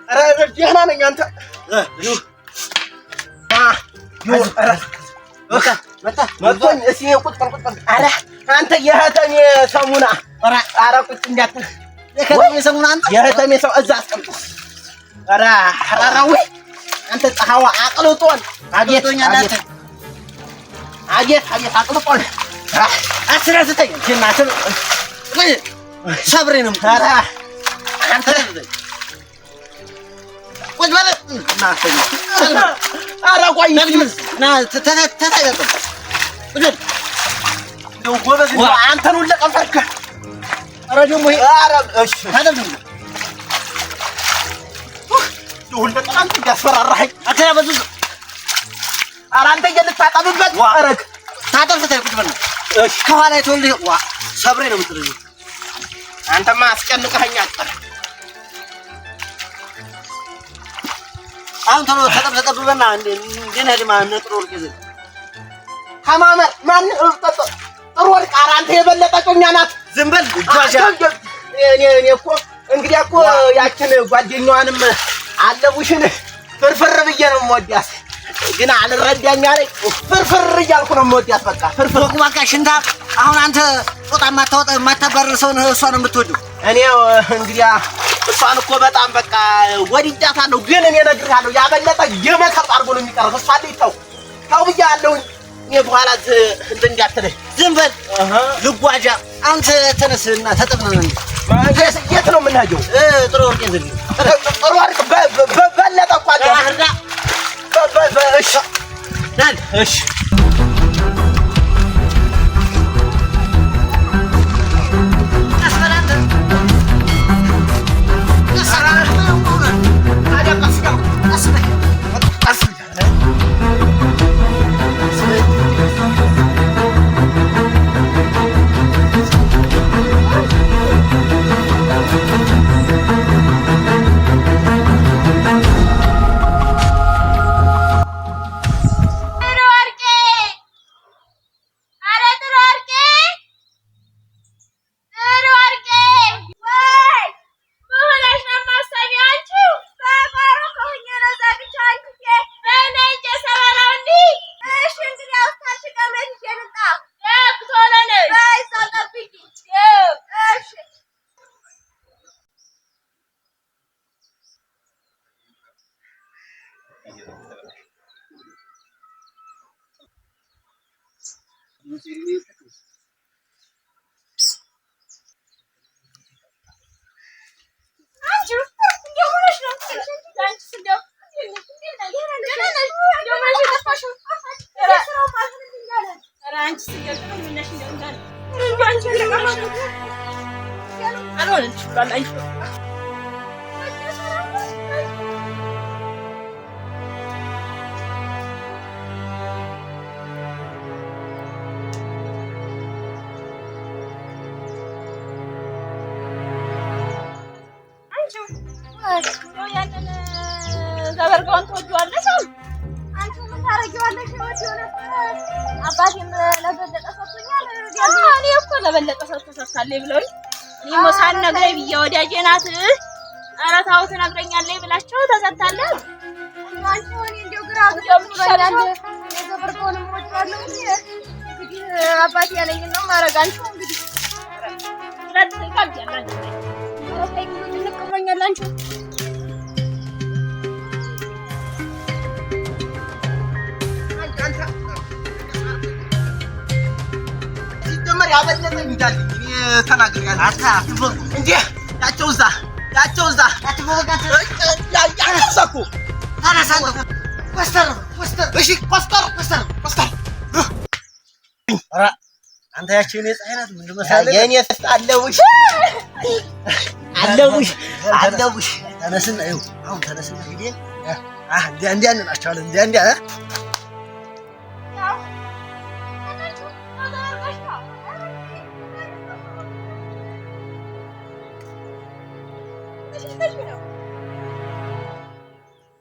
ኧረ ደህና ነኝ አንተ መጣኝ እስኪ ቁጭ በል ኧረ አንተ የህተሜ ሰሙና ኧረ ቁጭ እንዳትል የከተሜ ሰሙና አንተ የህተሜ ሰው እዛ አስቀምጠው ኧረ ወይ አንተ ፀሐዋ አቅልጦን አጌቶኛል አንተ አጌት አቅልጦን አስረስተኝ እናትህ ሰብሬ ነው ኧረ አንተ ቁጭ በል እናትህ ኧረ ቆይ ና ተታየቀ እንደው ጎበዝ አንተን ሁሉ ቀፈርክ ኧረ ደግሞ ይሄ ኧረ እሺ ታደርግ ሁሉ አንተ እያስፈራራኸኝ አከራ በዙ ኧረ አንተ እየልታጠብበት ኧረ ታጠብበት ቁጭ በል እሺ ከኋላ የተወልህ ዋ ሰብሬ ነው የምትለኝ አንተማ አስጨንቀኸኝ አጥተህ አሁን ቶሎ ተጠብበና እንዴ ነህ ማን ጥሩ ወርቅ ይዘህ ከማመር ማን ጥሩ ወርቅ ኧረ አንተ የበለጠ ጮኛ ናት ዝም በል እጇጃ እኔ እኮ እንግዲህ እኮ ያችን ጓደኛዋንም አለቡሽን ፍርፍር ብዬ ነው የምወዳት ግን አልረዳኝ አለኝ ፍርፍር እያልኩ ነው የምወዳት በቃ ፍርፍር በቃ ሽንታ አሁን አንተ ጦጣ ማታባረር ሰው ነው እሷ ነው የምትወደው እኔ እንግዲህ እሷን እኮ በጣም በቃ ወድጃታለሁ ግን እኔ እነግርሃለሁ ያበለጠ የመከብ አድርጎ ነው የሚቀረው እሷ ተው ብያለሁኝ እኔ በኋላ እንትን እንዳትለኝ ዝም በል ልጓጃ አንተ ተነስና ተጠብነን የት ነው የምንሄደው ጥሩ ወርቅ ይዘህ ጥሩ ወርቅ በለጠ እኮ አለ እሺ ናል እሺ ዘበርጋውን ትወጂዋለሽ? አንቺ ምን ታረጊዋለሽ? አባቴም ለበለጠ ሰጥቶኛል። እኔ እኮ ለበለጠ ሰው ተሰጥታለች ብለውኝ እኔም ሳትነግረኝ ብዬሽ ወዳጄ ናት ኧረ ተው ትነግረኛለች ብላቸው ተሰጥታለች። አንቺ ሆኔ እንደው ግራ ገብቶኛል። የዘበርጋውንም እወጂዋለሁ እንግዲህ አባቴ ያለኝን ነው የማደርግ። አንቺ እንግዲህ እንቀበኛለን አንቺ ያበለጠኝ እንዳለኝ እኔ ተናግሬያለሁ አትፈሩ እንዴ ያቸው እዛ አትፈሩጋት ያያሰኩ ታነሳን ኮስተር እሺ ኮስተር ኧረ አንተ ያቺ እኔ ፀሐይ ናት ምንድን መሰለህ የኔ አለውሽ ተነስና ይኸው አሁን ተነስና ሂደን እንዲያ እንላቸዋለን እንዲያ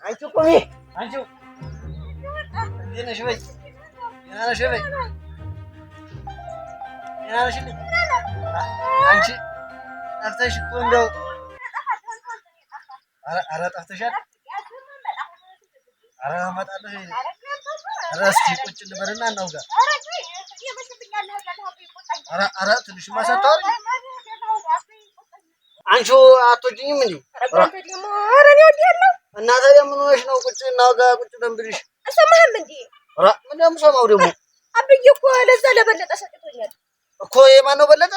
አንቺ ቁሚ አንቺው እንዴት ነሽ በይ ደህና ነሽ በይ ደህና ነሽ አንቺ ጠፍተሽ እኮ እንደው ኧረ ጠፍተሻል። ኧረ እመጣለሁ። ኧረ እስኪ ቁጭ እንበልና እናውጋ። ኧረ ትንሽማ ሳታወሪ አንቺ አትወጂኝም እንዴ? እና ታዲያ ምን ሆነሽ ነው? ቁጭ እናውጋ ቁጭ ብለን ብልሽ አልሰማህም እንዴ? ኧረ ምን የምሰማው ደግሞ አብዬ እኮ ለዛ ለበለጠ ሰጥቶኛል እኮ። የማን ነው በለጠ?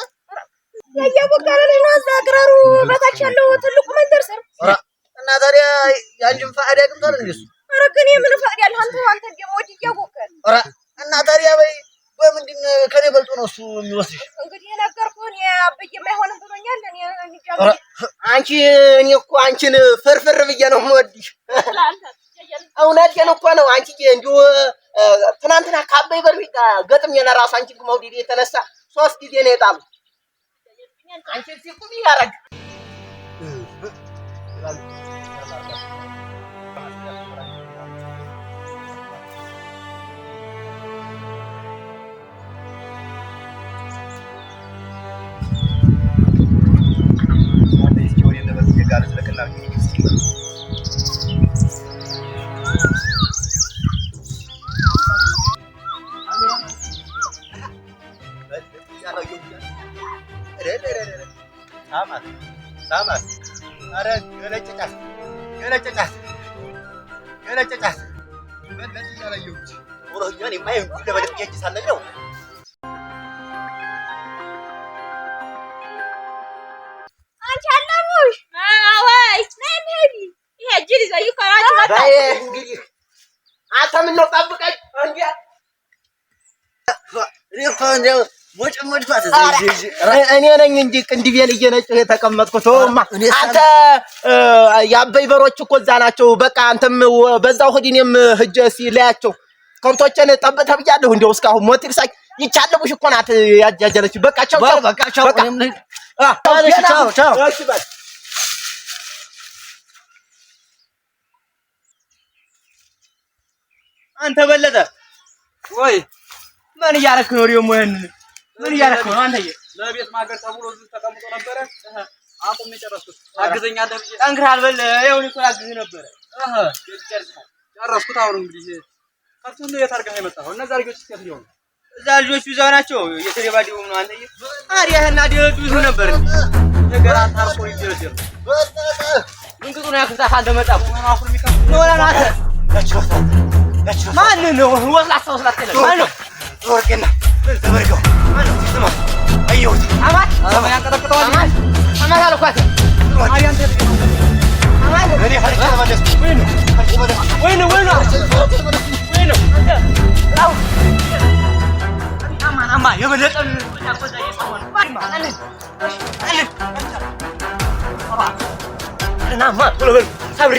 ያያወቃለ ነው እዛ አግራሩ በታች ያለው ትልቁ መንደር ስር። እና ታዲያ ያንቺን ፈቃድ ያቅምታል እንዴ እሱ? ኧረ ግን የምን ፈቃድ ያለህ አንተ ደግሞ ወዲህ እያወቅህ። ኧረ እና ታዲያ በምንድን ከኔ በልጦ ነው እሱ የሚወስድሽ? እንግዲህ የነገርኩህን አብዬማ አይሆንም ብሎኛል። አንቺ እኔ እኮ አንቺን ፍርፍር ብዬ ነው የምወድሽ። እውነቴን እኮ ነው። አንቺ እንዲሁ ትናንትና ከአበይ በርቢ ጋር ገጥሜ ለራሱ አንቺ መውደድ የተነሳ 3 ጊዜ ነው የጣሉት። አንቺ ሲቁም ያረግ ሳማት ኧረ ገለጨጫት በለጥ እያለየሁ እንጂ ወሮኛን የማየው እንጂ ለበለጥ እያጅ ሳለለው አንቺ አላሙሽ አዋይ ነይ ነይ ይሄ ጅል ይዘይ ይቀራጭ መጣ። እንግዲህ አንተ ምን ነው ጠብቀኝ እንዴ? እንደው ወጭመድኳት እኔ ነኝ እንጂ ቅንድቤን እየነጨሁ የተቀመጥኩት። አንተ የአበይ በሮች እኮ እዛ ናቸው። በቃ አንተም በዛው ሂድ፣ እኔም ሂጅ ሲለያቸው ከብቶችን ጠብቅ ተብያለሁ። እንደው እስካሁን ሞት ይርሳኝ። ይቻለቡሽ እኮ ናት ያጃጀለች። በቃ ቻው ቻው። እሺ በል አንተ በለጠ ወይ ምን እያደረክ ነው? ደግሞ ምን እያደረክ ነው? አንተዬ ለቤት ማገር ተብሎ እዚህ ተቀምጦ ነበረ። አቁሜ ጨረስኩት። ታግዘኛለህ ብዬ ጠንክራል። በል ይኸውልህ እኮ ላግዝህ ነበረ። ጨረስኩት። አሁን እንግዲህ ከብቱን የት አድርገህ የመጣኸው? እነዛ ልጆች እስከት ሊሆኑ እዛ ልጆቹ እዛው ናቸው እየተደባደቡ ነው። አንተዬ ታዲያ ይሄን አዲረዱ ይዙ ነበር ነገር አንተ አርቆ ይደረደር ምን ቅጡ ነው ያክፍታህ? አንተ መጣሁ አሁን የሚከፍ ነው ለና ማን ነው ወስላታ ማን ነው? ወርቄና ተበርገው ስማ አየሁት። አማት ሰማይ አንቀጠቅጠዋል። አማት አልኳት። አያንተ አማት እኔ ፈልጌ ተመለስኩ። ወይኔ ላው አማ የበለጠ ያቆዛ እየሰማን እናማ ብለበል ሳብሬ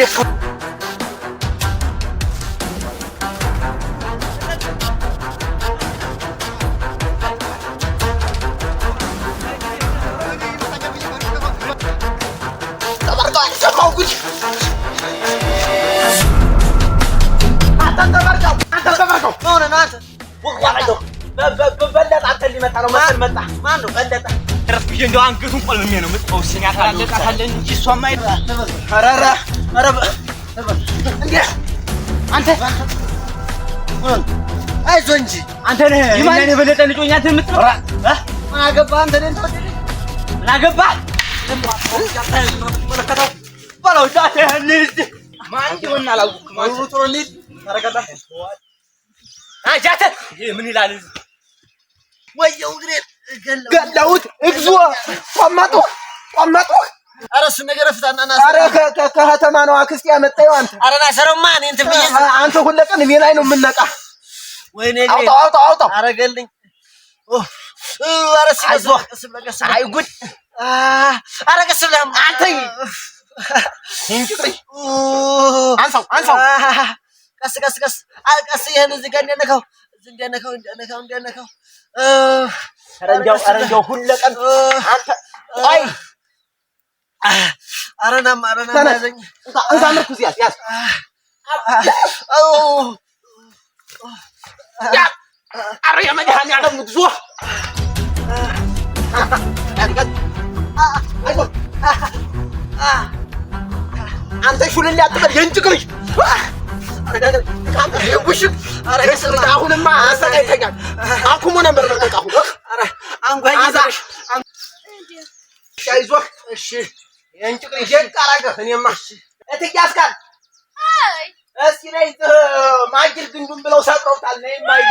በለጠ አንተ ሊመጣ ነው መሰል መጣ። ማን ነው በለጠ? ድረስ ብዬ እንደው አንገቱን ቆልሜ ነው የምጥለው። እሱን ያታለቃታለን እንጂ እሷማ ኧረ እንዴ አንተ አይዞህ እንጂ አንተ ነህ የማን የበለጠ ልጆኛ አንተ የምትለው ምን አገባህ አንተ? ምን አገባህ? በለው ዳተህን እዚህ ማን ይሆን አላውቅም። ቶሎ እንሂድ። ታረጋለህ አንጃተ ምን ይላል? ወየው እግሬን ገለውት እግዚኦ ቆመጡ። ኧረ እሱን ነገር ፍታና ና። ኧረ ከከተማ ነው አክስቴ ያመጣኸው አንተ። ኧረ ና ሰረማ እኔ እንትን ብዬ አንተ ሁሉ ቀን እኔ ላይ ነው የምነቃ። ወይኔ አውጣው ኧረ ገልኝ። ኧረ ቀስ ብለህ አይ ጉድ! ኧረ ቀስ ብለህ አንተ እንጭጥሪ አንሳው ቀስ ይሄን እዚህ ጋር እንዲያነካው ኧረ እንደው ሁሉ ቀን አንተ ቆይ ኧረ ናማ ያዘኝ። እንካ ምርኩዝ ያዝ ኧረ የመድኃኒዓለም እግዚኦ አንተ ሹልል አትበል የእንጭቅ ልጅ አሁንማ አሰቃይተኛል። አኩሙ ነበር መጠቃሁ አንጓይ ይዛሽ አይዞህ እሺ የእንጭቅ ልጅ የቃራገህ እኔማ እትዬ አስካል እስኪ ነይ ማጅር ግንዱን ብለው ሰቅረውታል። ነይ ማይ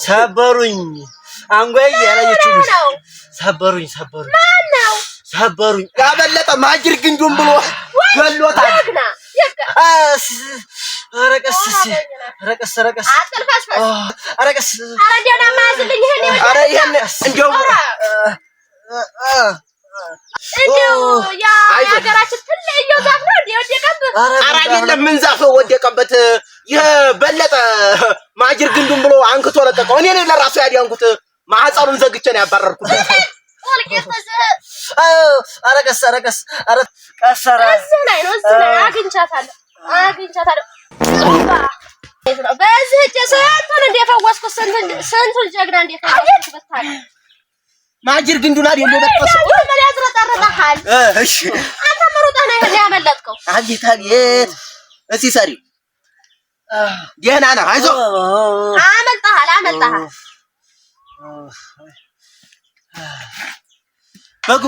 ሰበሩኝ አንጓይ ያላየችው ሰበሩኝ ሰበሩኝ ያበለጠ ማጅር ግንዱን ብሎ ገሎታል። ረቀስ ምን ዛፍ ወደቀበት? የበለጠ ማጅር ግንዱን ብሎ አንክቶ ለቀቀው። እኔ ነኝ ለራሱ ያዲያንኩት ማህፀኑን ዘግቼ ነው ያባረርኩት። አረቀስ አግኝቻታለሁ። በዚህ እጄ ስንቱን እንደፈወስኩ ስንቱን ጀግና እንደፈወስኩ ማጅር ግንዱን አይደል የለቀሰው? ምን ያዝረጠረጠሃል? እሺ አንተ ምሩጠህ ነው ይሄን ያመለጥከው። አቤት እስኪ ሰሪ ደህና ነህ? አይዞህ አመልጠሃል።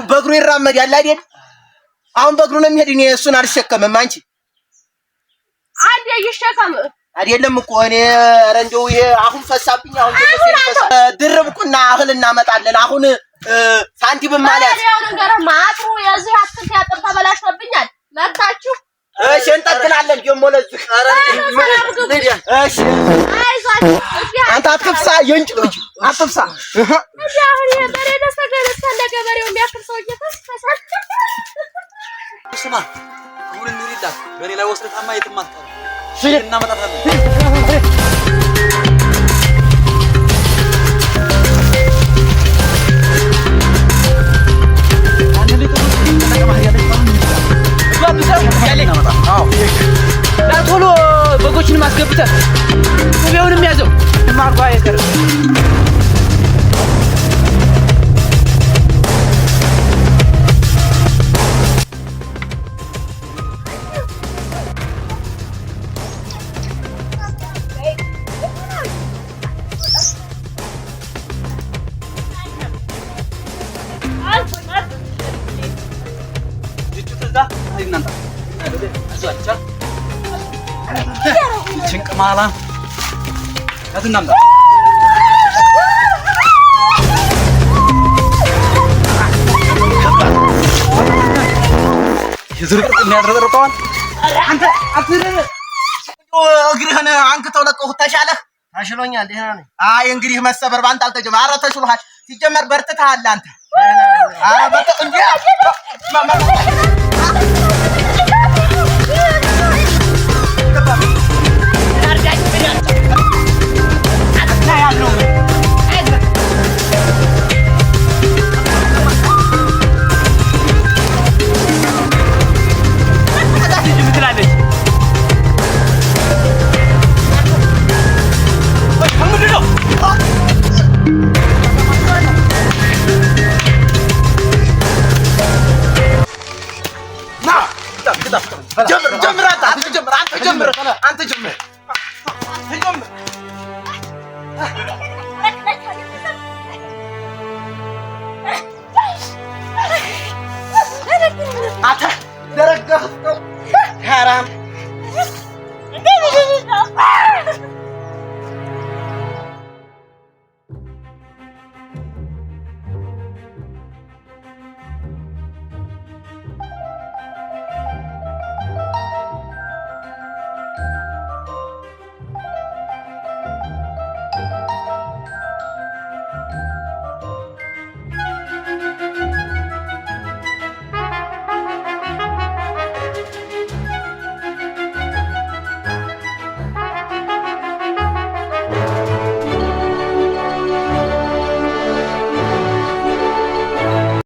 በእግሩ ይራመዳል አይደል? አሁን በእግሩ ነው የሚሄድ። እኔ እሱን አልሸከምም። አንቺ አንዴ ይሸከም አይደለም እኮ እኔ ኧረ እንደው ይሄ አሁን ፈሳብኝ። አሁን ድርብቁና እህል እናመጣለን። አሁን ሳንቲም ማለት ያው ነገር ማጥሩ የዚህ አትክልት ያጥር ተበላሽቶብኛል። መጣችሁ እሺ እንጠግናለን። ደግሞ ለዚህ እሺ አይዟችሁ አንተ አትፍሳ፣ የእንጭ ልጅ አትፍሳ። አሁን ይሄ በሬ ደስተገለስተ እንደ ገበሬው የሚያክል ሰው እየተሰሰ ስማ አሁን እንሪላት በኔ ላይ ወስደታማ የትም አትቀር እናመጣታለን። ቶሎ በጎችን ማስገብተህ ገበያውንም ያዘው ማርጓ አይቀር ጭንቅማላ ያትናምጣ የዝርቅርቅ የሚያዝረቀርቀዋል። አንተ እግርህን አንክተው ለቀውት ተሻለህ? ተሽሎኛል። ደህና ነኝ። አይ እንግዲህ መሰበር ባንተ አልተጀመረ። ኧረ ተሽሎሃል። ሲጀመር በርትተሃል አንተ። ኧረ በቃ እንዴ ጀምር አንተ ጀምር